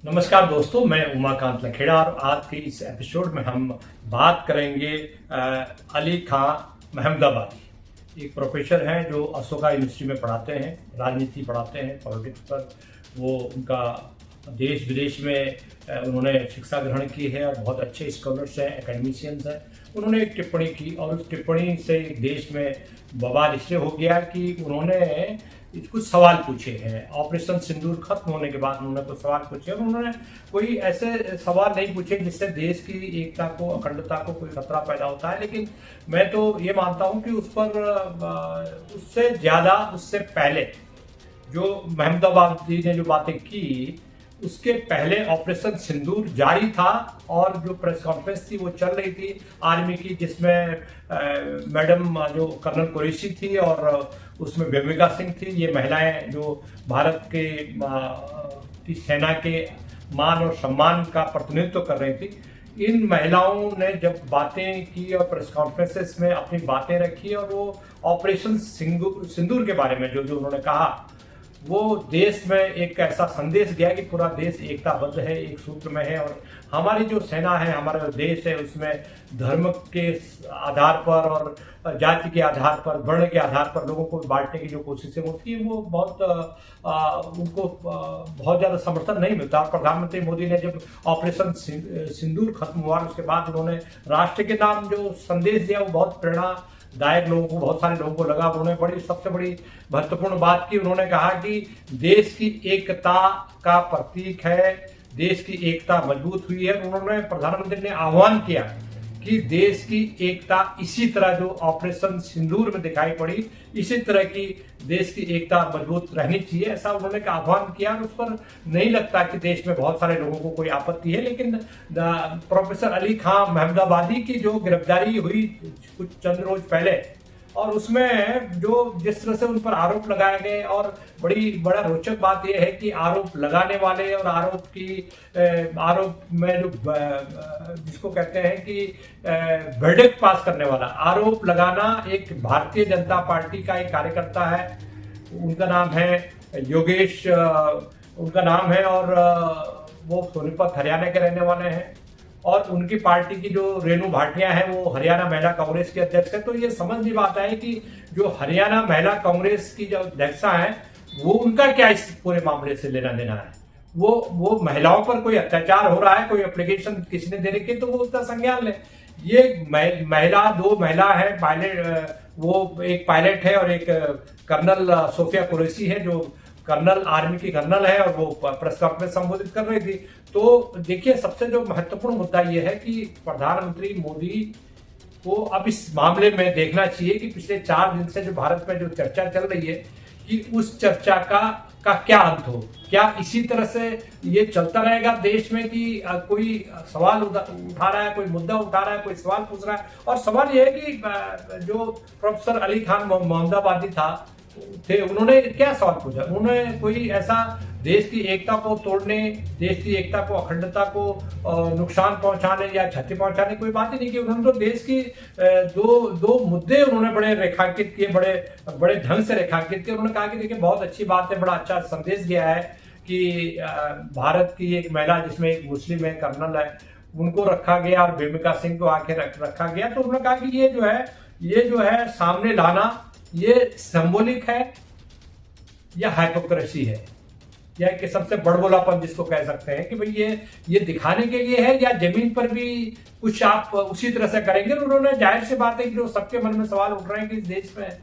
नमस्कार दोस्तों, मैं उमाकांत लखेड़ा और आज के इस एपिसोड में हम बात करेंगे अली खां महमदाबादी। एक प्रोफेसर हैं जो अशोका यूनिवर्सिटी में पढ़ाते हैं, राजनीति पढ़ाते हैं, पॉलिटिक्स पर। वो उनका देश विदेश में उन्होंने शिक्षा ग्रहण की है और बहुत अच्छे स्कॉलर्स हैं, एकेडमिशियंस हैं। उन्होंने एक टिप्पणी की और उस टिप्पणी से देश में बवाल इसलिए हो गया कि उन्होंने कुछ सवाल पूछे हैं। ऑपरेशन सिंदूर खत्म होने के बाद उन्होंने कुछ सवाल पूछे और उन्होंने कोई ऐसे सवाल नहीं पूछे जिससे देश की एकता को, अखंडता को कोई खतरा पैदा होता है। लेकिन मैं तो ये मानता हूँ कि उस पर उससे ज़्यादा, उससे पहले जो महमदाबादी ने जो बातें की, उसके पहले ऑपरेशन सिंदूर जारी था और जो प्रेस कॉन्फ्रेंस थी वो चल रही थी आर्मी की, जिसमें मैडम जो कर्नल कुरैशी थी और उसमें बेबिका सिंह थी। ये महिलाएं जो भारत के की सेना के मान और सम्मान का प्रतिनिधित्व कर रही थी। इन महिलाओं ने जब बातें की और प्रेस कॉन्फ्रेंसेस में अपनी बातें रखी और वो ऑपरेशन सिंदूर के बारे में जो जो उन्होंने कहा, वो देश में एक ऐसा संदेश गया कि पूरा देश एकताबद्ध है, एक सूत्र में है। और हमारी जो सेना है, हमारा जो देश है, उसमें धर्म के आधार पर और जाति के आधार पर, वर्ण के आधार पर लोगों को बांटने की जो कोशिशें होती है, वो बहुत उनको बहुत ज़्यादा समर्थन नहीं मिलता। और प्रधानमंत्री मोदी ने जब ऑपरेशन सिंदूर खत्म हुआ, उसके बाद उन्होंने राष्ट्र के नाम जो संदेश दिया, वो बहुत प्रेरणादायक लोगों को, बहुत सारे लोगों को लगा। उन्होंने सबसे बड़ी महत्वपूर्ण बात की। उन्होंने कहा कि देश की एकता का प्रतीक है, देश की एकता मजबूत हुई है। उन्होंने, प्रधानमंत्री ने आह्वान किया कि देश की एकता इसी तरह जो ऑपरेशन सिंदूर में दिखाई पड़ी, इसी तरह की देश की एकता मजबूत रहनी चाहिए, ऐसा उन्होंने आह्वान किया। और उस पर नहीं लगता कि देश में बहुत सारे लोगों को कोई आपत्ति है। लेकिन प्रोफेसर अली खां महमदाबादी की जो गिरफ्तारी हुई कुछ चंद रोज पहले, और उसमें जो जिस तरह से उन पर आरोप लगाए गए, और बड़ा रोचक बात यह है कि आरोप लगाने वाले और आरोप में जो जिसको कहते हैं कि वर्डिक्ट पास करने वाला, आरोप लगाना एक भारतीय जनता पार्टी का एक कार्यकर्ता है। उनका नाम है योगेश, उनका नाम है, और वो सोनीपत हरियाणा के रहने वाले हैं। और उनकी पार्टी की जो रेणु भाटिया है, वो हरियाणा महिला कांग्रेस की अध्यक्ष है। तो ये समझ नहीं आता है कि जो हरियाणा महिला कांग्रेस की जो अध्यक्षा है, वो उनका क्या इस पूरे मामले से लेना देना है। वो महिलाओं पर कोई अत्याचार हो रहा है, कोई एप्लीकेशन किसी ने दे रखी है, तो वो उसका संज्ञान ले। ये दो महिला है पायलट, वो एक पायलट है और एक कर्नल सोफिया कुरैशी है, जो कर्नल, आर्मी की कर्नल है, और वो प्रेस कॉन्फ्रेंस संबोधित कर रही थी। तो देखिए, सबसे जो महत्वपूर्ण मुद्दा यह है कि प्रधानमंत्री मोदी को अब इस मामले में देखना चाहिए कि पिछले 4 दिन से जो भारत में जो चर्चा चल रही है, कि उस चर्चा का क्या अंत हो। क्या इसी तरह से ये चलता रहेगा देश में कि कोई सवाल उठा रहा है, कोई मुद्दा उठा रहा है, कोई सवाल पूछ रहा है। और सवाल ये है कि जो प्रोफेसर अली खान महमदाबादी थे, उन्होंने क्या सवाल पूछा। उन्होंने कोई ऐसा देश की एकता को तोड़ने, देश की एकता को, अखंडता को नुकसान पहुंचाने या क्षति पहुंचाने कोई बात ही नहीं की। उन्होंने तो देश की दो मुद्दे उन्होंने बड़े रेखांकित किए, बड़े ढंग से रेखांकित किए। उन्होंने कहा कि देखिए, बहुत अच्छी बात है, बड़ा अच्छा संदेश दिया है कि भारत की एक महिला, जिसमें एक मुस्लिम है, कर्नल है, उनको रखा गया और बेबिका सिंह को आके रखा गया। तो उन्होंने कहा कि ये जो है सामने लाना, ये सिंबॉलिक है या हाइपोक्रेसी है, या कि सबसे बड़बोलापन जिसको कह सकते हैं कि भाई ये दिखाने के लिए है, या जमीन पर भी कुछ आप उसी तरह से करेंगे। उन्होंने, जाहिर सी बात है कि जो सबके मन में सवाल उठ रहे हैं कि इस देश में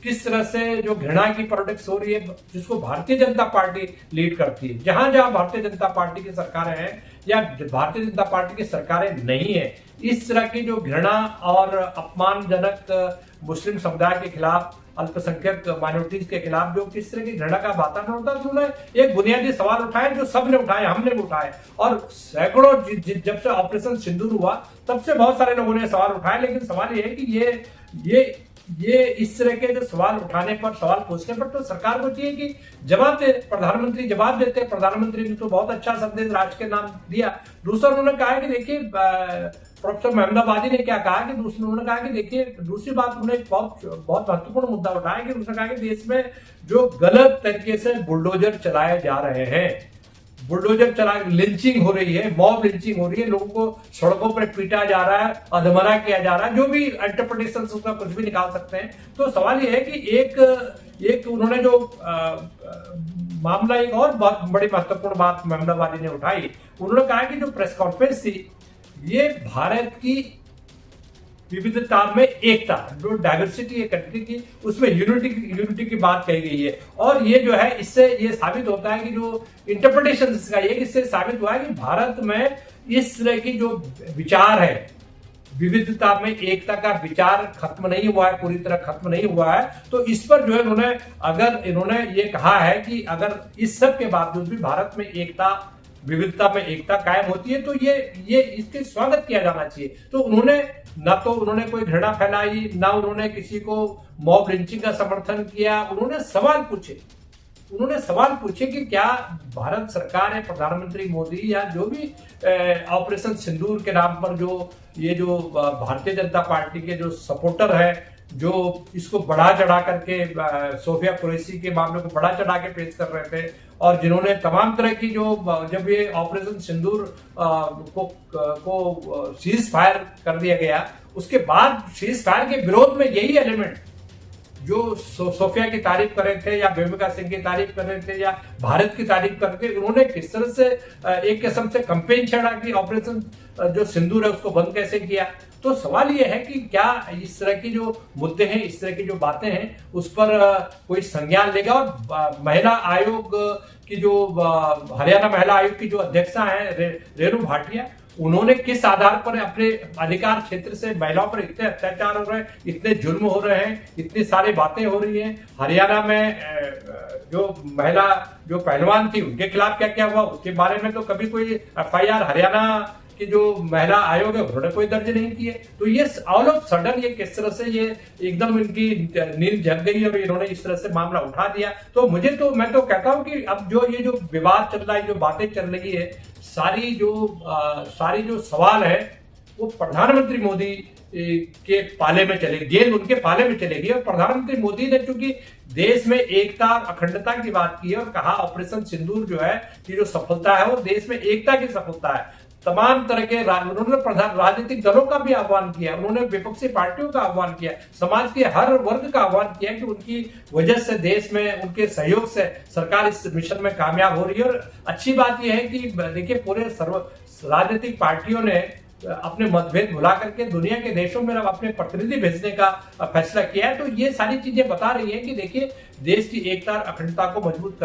किस तरह से जो घृणा की पॉलिटिक्स हो रही है, जिसको भारतीय जनता पार्टी लीड करती है। जहां जहां भारतीय जनता पार्टी की सरकारें हैं या भारतीय जनता पार्टी की सरकारें नहीं है, इस तरह की जो घृणा और अपमानजनक मुस्लिम समुदाय के खिलाफ, अल्पसंख्यक माइनॉरिटीज के खिलाफ जो किस तरह की घृणा का वातावरण होता है, उन्होंने एक बुनियादी सवाल उठाए जो सबने उठाए, हमने भी उठाए। और सैकड़ों, जब से ऑपरेशन सिंदूर हुआ तब से बहुत सारे लोगों ने सवाल उठाए। लेकिन सवाल ये है कि ये इस तरह के जो सवाल उठाने पर, सवाल पूछने पर तो सरकार को चाहिए कि जवाब दे। प्रधानमंत्री जवाब देते हैं। प्रधानमंत्री ने तो बहुत अच्छा संदेश राष्ट्र के नाम दिया। दूसरा, उन्होंने कहा कि देखिए, प्रोफेसर महमदाबादी ने क्या कहा कि उन्होंने कहा कि देखिए, दूसरी बात उन्होंने बहुत महत्वपूर्ण मुद्दा उठाया कि उसने कहा कि देश में जो गलत तरीके से बुलडोजर चलाए जा रहे हैं, बुलडोजर चला, लिंचिंग हो रही है, मॉब लिंचिंग हो रही है, लोगों को सड़कों पर पीटा जा रहा है, अधमरा किया जा रहा है, जो भी इंटरप्रिटेशन उसका कुछ भी निकाल सकते हैं। तो सवाल यह है कि एक उन्होंने जो मामला, एक और बहुत बड़ी महत्वपूर्ण बात महमदाबादी ने उठाई, उन्होंने कहा कि जो प्रेस कॉन्फ्रेंस थी ये भारत की विविधता में एकता, जो डाइवर्सिटी है कंट्री की, उसमें यूनिटी की बात कही गई है। और ये जो है, इससे ये साबित होता है कि जो इंटरप्रिटेशन इसका ये, इससे साबित हुआ है कि भारत में इस तरह की जो विचार है, विविधता में एकता का विचार खत्म नहीं हुआ है, पूरी तरह खत्म नहीं हुआ है। तो इस पर जो है इन्होंने ये कहा है कि अगर इस सब के बावजूद भी भारत में एकता, विविधता में एकता कायम होती है तो ये इसके स्वागत किया जाना चाहिए। तो उन्होंने कोई घृणा फैलाई, ना उन्होंने किसी को मॉब लिंचिंग का समर्थन किया। उन्होंने सवाल पूछे कि क्या भारत सरकार है, प्रधानमंत्री मोदी या जो भी ऑपरेशन सिंदूर के नाम पर जो भारतीय जनता पार्टी के जो सपोर्टर है, जो इसको बढ़ा चढ़ा करके सोफिया कुरैशी के मामले को बढ़ा चढ़ा के पेश कर रहे थे, और जिन्होंने तमाम तरह की जब ये ऑपरेशन सिंदूर को सीज फायर कर दिया गया, उसके बाद सीज फायर के विरोध में यही एलिमेंट जो सोफिया की तारीफ कर रहे थे या बेबिका सिंह की तारीफ कर रहे थे या भारत की तारीफ कर रहे थे, उन्होंने किस तरह से एक किस्म से कैंपेन छेड़ा कि ऑपरेशन जो सिंदूर है उसको बंद कैसे किया। तो सवाल यह है कि क्या इस तरह की जो मुद्दे हैं, इस तरह की जो बातें हैं, उस पर कोई संज्ञान लेगा। और महिला आयोग की जो हरियाणा महिला आयोग की जो अध्यक्षा है रेणु भाटिया, उन्होंने किस आधार पर अपने अधिकार क्षेत्र से महिलाओं पर इतने अत्याचार हो रहे हैं, इतने जुल्म हो रहे हैं, इतनी सारी बातें हो रही हैं, हरियाणा में जो महिला जो पहलवान थी उनके खिलाफ क्या क्या हुआ उसके बारे में तो कभी कोई एफआईआर हरियाणा कि जो महिला आयोग है उन्होंने कोई दर्ज नहीं किए। तो ये ऑल ऑफ सडन ये किस तरह से ये एकदम इनकी नींद जग गई और इन्होंने इस तरह से मामला उठा दिया। तो मैं तो कहता हूं कि अब ये जो विवाद चल रहा है, जो बातें चल रही है, सारी जो सवाल है वो प्रधानमंत्री मोदी के पाले में चलेगी, गेंद उनके पाले में चलेगी। और प्रधानमंत्री मोदी ने चूंकि देश में एकता और अखंडता की बात की है और कहा ऑपरेशन सिंदूर जो है कि जो सफलता है वो देश में एकता की सफलता है। तमाम तरह के उन्होंने राजनीतिक दलों का भी आह्वान किया, उन्होंने विपक्षी पार्टियों का आह्वान किया, समाज के हर वर्ग का आह्वान किया कि उनकी वजह से देश में, उनके सहयोग से सरकार इस मिशन में कामयाब हो रही है। और अच्छी बात यह है कि देखिए पूरे राजनीतिक पार्टियों ने अपने मतभेद भुला करके दुनिया के देशों में अपने प्रतिनिधि भेजने का फैसला किया है। तो ये सारी चीजें बता रही है कि देखिए देश की एकता और अखंडता को मजबूत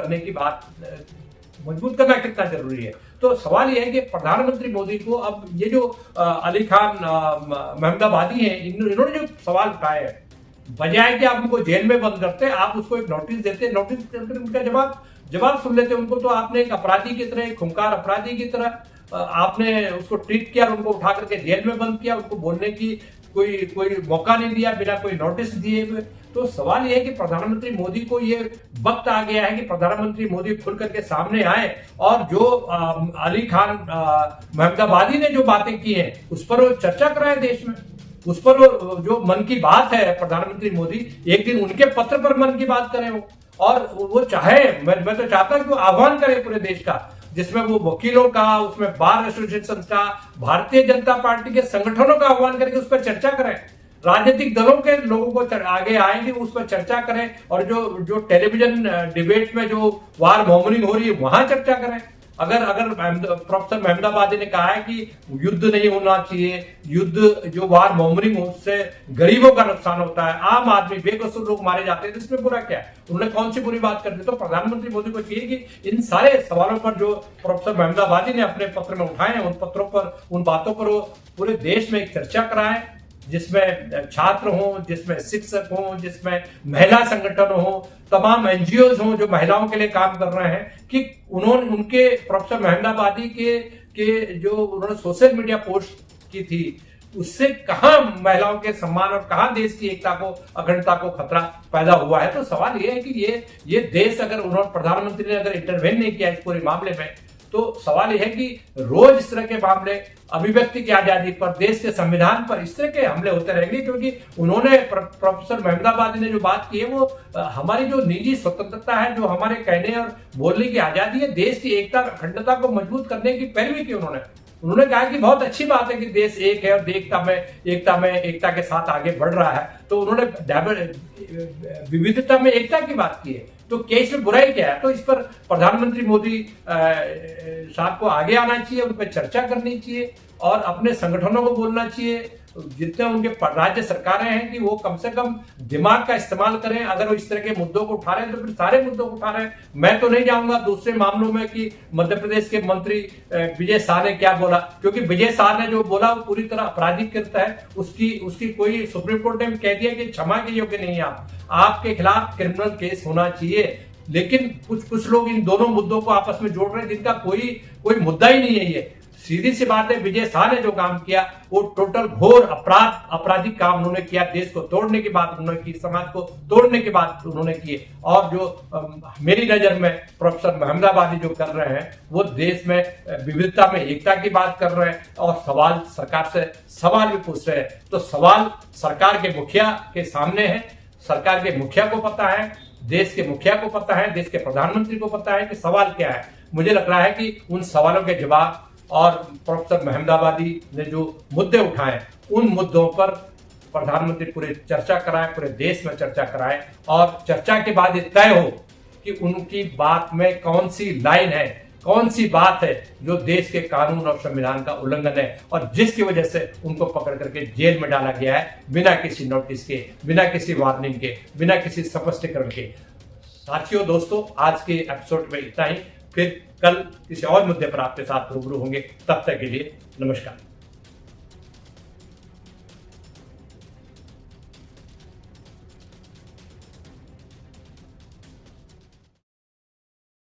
करना कितना जरूरी है। तो सवाल यह है कि प्रधानमंत्री मोदी को अब ये जो अली खान महमदाबादी हैं, इन्होंने जो सवाल उठाए हैं, बजाय कि आप उनको जेल में बंद करते, आप उसको एक नोटिस देते, नोटिस देकर उनका जवाब सुन लेते। उनको तो आपने एक अपराधी की तरह, एक खूंखार अपराधी की तरह आपने उसको ट्रीट किया, उनको उठा करके जेल में बंद किया, उनको बोलने की कोई मौका नहीं दिया, बिना कोई नोटिस दिए हुए। तो सवाल यह है कि प्रधानमंत्री मोदी को ये वक्त आ गया है कि प्रधानमंत्री मोदी खुल करके सामने आए और जो अली खान महमदाबादी ने जो बातें की हैं उस पर वो चर्चा कराए देश में, उस पर जो मन की बात है प्रधानमंत्री मोदी एक दिन उनके पत्र पर मन की बात करें वो, और वो चाहे, मैं तो चाहता हूं कि वो आह्वान करे पूरे देश का, जिसमें वो वकीलों का, उसमें बार एसोसिएशन का, भारतीय जनता पार्टी के संगठनों का आह्वान करके उस पर चर्चा करें, राजनीतिक दलों के लोगों को आगे आएंगे उस पर चर्चा करें, और जो टेलीविजन डिबेट में जो वार मॉर्निंग हो रही है वहां चर्चा करें। अगर प्रोफेसर महमदाबादी ने कहा है कि युद्ध नहीं होना चाहिए, युद्ध जो वार मॉर्निंग हो उससे गरीबों का नुकसान होता है, आम आदमी बेकसूर लोग मारे जाते हैं, तो इसमें बुरा क्या है, उन्होंने कौन सी बुरी बात कर दी। तो प्रधानमंत्री मोदी को चाहिए कि इन सारे सवालों पर जो प्रोफेसर महमदाबादी ने अपने पत्र में उठाए हैं, उन पत्रों पर, उन बातों पर वो पूरे देश में एक चर्चा कराएं, जिसमें छात्र हों, जिसमें शिक्षक हों, जिसमें महिला संगठन हो, तमाम एनजीओज हों जो महिलाओं के लिए काम कर रहे हैं, कि उनके प्रोफेसर महमदाबादी के जो उन्होंने सोशल मीडिया पोस्ट की थी उससे कहां महिलाओं के सम्मान और कहां देश की एकता को, अखंडता को खतरा पैदा हुआ है। तो सवाल यह है कि ये देश, अगर उन्होंने प्रधानमंत्री ने अगर इंटरवेन नहीं किया इस पूरे मामले में, तो सवाल यह है कि रोज इस तरह के मामले, अभिव्यक्ति की आजादी पर, देश के संविधान पर इस तरह के हमले होते रहेंगे, क्योंकि उन्होंने प्रोफेसर महमूदाबादी ने जो बात की है वो हमारी जो निजी स्वतंत्रता है, जो हमारे कहने और बोलने की आजादी है, देश की एकता अखंडता को मजबूत करने की पैरवी की उन्होंने कहा कि बहुत अच्छी बात है कि देश एक है और एकता के साथ आगे बढ़ रहा है। तो उन्होंने विविधता में एकता की बात की है, तो क्या इसमें बुराई क्या है? तो इस पर प्रधानमंत्री मोदी साहब को आगे आना चाहिए, उन पर चर्चा करनी चाहिए और अपने संगठनों को बोलना चाहिए, जितने उनके राज्य सरकारें हैं, कि वो कम से कम दिमाग का इस्तेमाल करें। अगर वो इस तरह के मुद्दों को उठा रहे हैं तो फिर सारे मुद्दों को उठा रहे हैं। मैं तो नहीं जाऊंगा दूसरे मामलों में कि मध्य प्रदेश के मंत्री विजय शाह ने क्या बोला, क्योंकि विजय शाह ने जो बोला वो पूरी तरह आपराधिक है। उसकी कोई सुप्रीम कोर्ट ने कह दिया कि क्षमा के योग्य नहीं है, आपके खिलाफ क्रिमिनल केस होना चाहिए। लेकिन कुछ लोग इन दोनों मुद्दों को आपस में जोड़ रहे हैं, जिनका कोई मुद्दा ही नहीं है। ये सीधी सी बात है, विजय शाह ने जो काम किया वो टोटल घोर आपराधिक काम उन्होंने किया। देश को तोड़ने की बात उन्होंने की, समाज को तोड़ने की बात उन्होंने की। और जो मेरी नजर में प्रोफेसर महमूदाबादी जो कर रहे हैं वो देश में विविधता में एकता की बात कर रहे हैं और सरकार से सवाल भी पूछ रहे हैं। तो सवाल सरकार के मुखिया के सामने है, सरकार के मुखिया को पता है, देश के मुखिया को पता है, देश के प्रधानमंत्री को पता है कि सवाल क्या है। मुझे लग रहा है कि उन सवालों के जवाब और प्रोफेसर महमूदाबादी ने जो मुद्दे उठाए उन मुद्दों पर प्रधानमंत्री पूरे चर्चा कराए, पूरे देश में चर्चा कराए और चर्चा के बाद ये तय हो कि उनकी बात में कौन सी लाइन है, कौन सी बात है जो देश के कानून और संविधान का उल्लंघन है और जिसकी वजह से उनको पकड़ करके जेल में डाला गया है बिना किसी नोटिस के, बिना किसी वार्निंग के, बिना किसी स्पष्टीकरण के। साथियों, दोस्तों, आज के एपिसोड में इतना ही। फिर कल किसी और मुद्दे पर आपके साथ रूबरू होंगे। तब तक के लिए नमस्कार।